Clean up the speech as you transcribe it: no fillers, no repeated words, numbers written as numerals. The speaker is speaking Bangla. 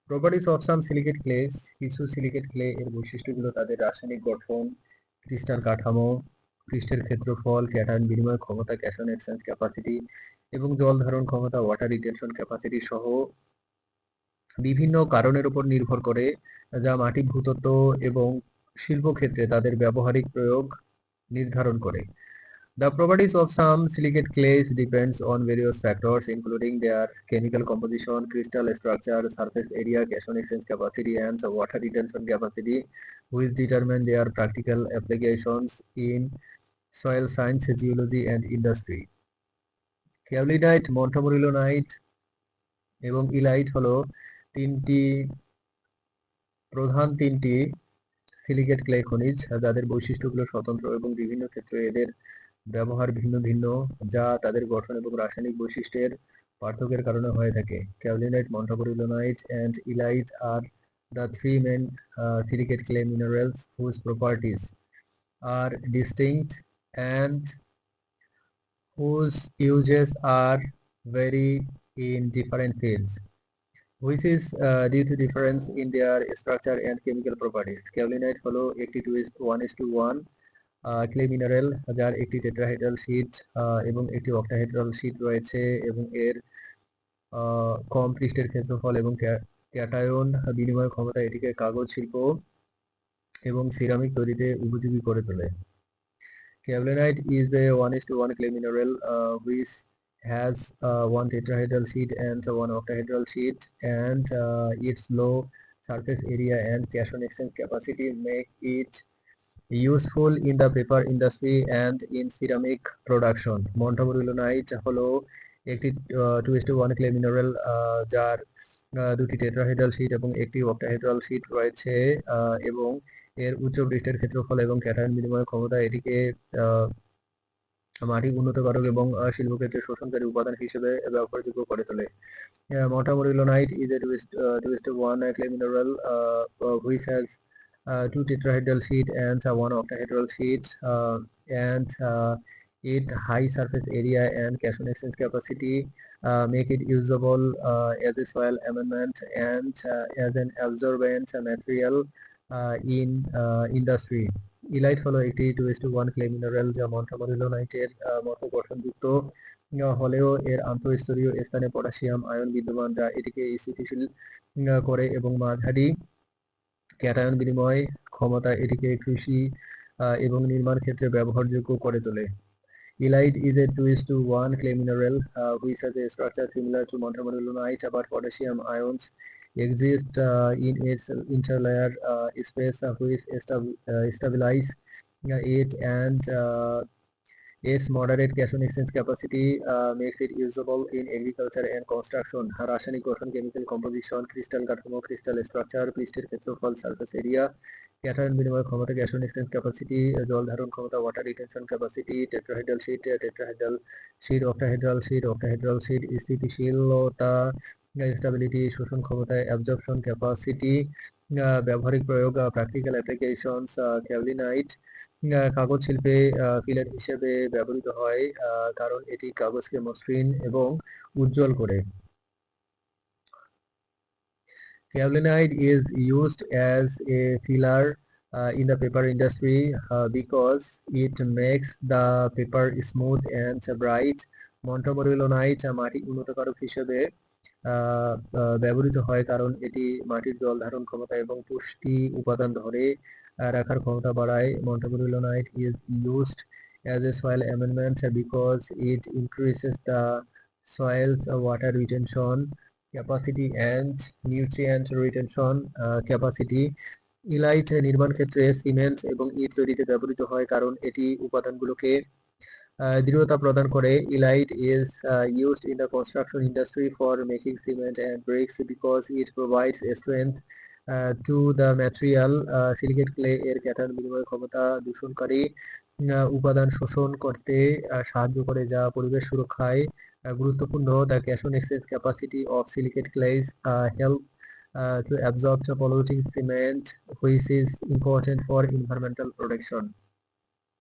Properties of some silicate clays. কিছু সিলিকেট ক্লে এর বৈশিষ্ট্যগুলো তাদের রাসায়নিক গঠন, ক্রিস্টাল কাঠামো, পৃষ্ঠের ক্ষেত্রফল, ক্যাটায়ন বিনিময় ক্ষমতা, ক্যাটায়ন এক্সচেঞ্জ ক্যাপাসিটি এবং জল ধারণ ক্ষমতা, ওয়াটার রিটেনশন ক্যাপাসিটি সহ বিভিন্ন কারণের উপর নির্ভর করে, যা মাটি ভূতত্ত্ব এবং শিল্পক্ষেত্রে তাদের ব্যবহারিক প্রয়োগ নির্ধারণ করে। The properties of some silicate clays depends on various factors, including their chemical composition, crystal structure, surface area, cation exchange capacity, and water retention capacity, which determine their practical applications in soil science, geology, and industry. Kaolinite, montmorillonite এবং ইলাইট হলো প্রধান তিনটি সিলিকেট ক্লে খনিজ, যাদের বৈশিষ্ট্যগুলো স্বতন্ত্র এবং বিভিন্ন ক্ষেত্রে এদের ব্যবহার ভিন্ন ভিন্ন, যা তাদের গঠন এবং রাসায়নিক বৈশিষ্ট্যের পার্থক্যের কারণে হয়ে থাকে। কাওলিনাইট, মন্টামরিলোনাইট, and elite are the three main silicate clay minerals whose properties are distinct and whose uses are vary in different fields, which is due to difference in their structure and chemical properties. Kaolinite হলো একটি 1:1 ক্লে মিনারেল, যার একটি টেট্রাহেড্রাল শীট এবং একটি অক্টাহেড্রাল শীট রয়েছে এবং এর কম পৃষ্ঠের ক্ষেত্রফল এবং ক্যাটায়ন বিনিময় ক্ষমতা এটিকে কাগজ শিল্প এবং সিরামিক তৈরিতে উপযোগী করে তোলে। Kaolinite is a 1:1 clay mineral which has one tetrahedral sheet and one octahedral sheet, and its low surface area and cation exchange capacity make it useful in the paper industry and in ceramic production. Montmorillonite হলো একটি 2:1 clay mineral যার দুটি টেট্রাহেড্রাল শীট এবং একটি অক্টাহেড্রাল শীট রয়েছে এবং এর উচ্চ পৃষ্ঠের ক্ষেত্রফল এবং ক্যাটায়ন বিনিময় ক্ষমতা এটিকে মাটি উন্নতকারক এবং শিল্পক্ষেত্রে শোষণকারী উপাদান হিসেবে ব্যবহারযোগ্য করে তোলে। Montmorillonite is a 2:1 clay mineral which has two tetrahedral sheet and one octahedral sheet, and it high surface area and cation exchange capacity make it usable as a soil amendment and as an absorbent material in industry. Elite হলো একটি 2:1 ক্লে মিনারেল, যা মন্টামরিলোনাইটের মতো গঠনযুক্ত হলেও এর আন্তঃস্তরীয় স্থানে পটাশিয়াম আয়ন বিদ্যমান, যা এটিকে স্থিতিশীল করে এবং মাঝারি ক্যাটায়ন বিনিময় ক্ষমতা এটিকে কৃষি এবং নির্মাণ ক্ষেত্রে ব্যবহারযোগ্য করে তোলে। Elite is a 2:1 clay mineral which has a structure similar to montmorillonite, but potassium ions exist in its interlayer space which stabilize it, and its moderate cation exchange capacity makes it usable in agriculture and construction. রাসায়নিক গঠন, chemical composition, crystal কাঠামো, crystal structure, পৃষ্ঠের ক্ষেত্রফল, surface area, ক্যাটায়ন বিনিময় ক্ষমতা, ক্যাশন এক্সচেঞ্জ ক্যাপাসিটি, জল ধারণ ক্ষমতা, water retention capacity, tetrahedral sheet, octahedral sheet, স্থিতিশীলতা, স্টেবিলিটি, শোষণ ক্ষমতা, অ্যাবজর্পশন ক্যাপাসিটি, ব্যবহারিক প্রয়োগ, প্র্যাকটিক্যাল অ্যাপ্লিকেশনস। কাওলিনাইট কাগজ শিল্পে ফিলার হিসেবে ব্যবহৃত হয় কারণ এটি কাগজকে মসৃণ এবং উজ্জ্বল করে। Kaolinite is used as a filler in the paper industry because it makes the paper smooth and bright. মন্টামরিলোনাইট মাটি উন্নতকারক হিসেবে ব্যবহৃত হয় কারণ এটি মাটির জল ধারণ ক্ষমতা এবং পুষ্টি উপাদান ধরে রাখার ক্ষমতা বাড়ায়। মন্টামরিলোনাইট is used as a soil amendment because it increases the soil's water retention capacity and nutrient retention capacity. Elite নির্মাণ ক্ষেত্রে সিমেন্ট এবং ইট তৈরিতে ব্যবহৃত হয় কারণ এটি উপাদানগুলোকে দৃঢ়তা প্রদান করে। Elite is used in the construction industry for making cement and bricks because it provides strength to the material. Silicate clay এর ক্যাটায়ন বিনিময় ক্ষমতা দূষণকারী উপাদান শোষণ করতে সাহায্য করে, যা পরিবেশ সুরক্ষায় গুরুত্বপূর্ণ। The cation exchange capacity of silicate clays help to absorb the polluting cement, which is important for environmental protection.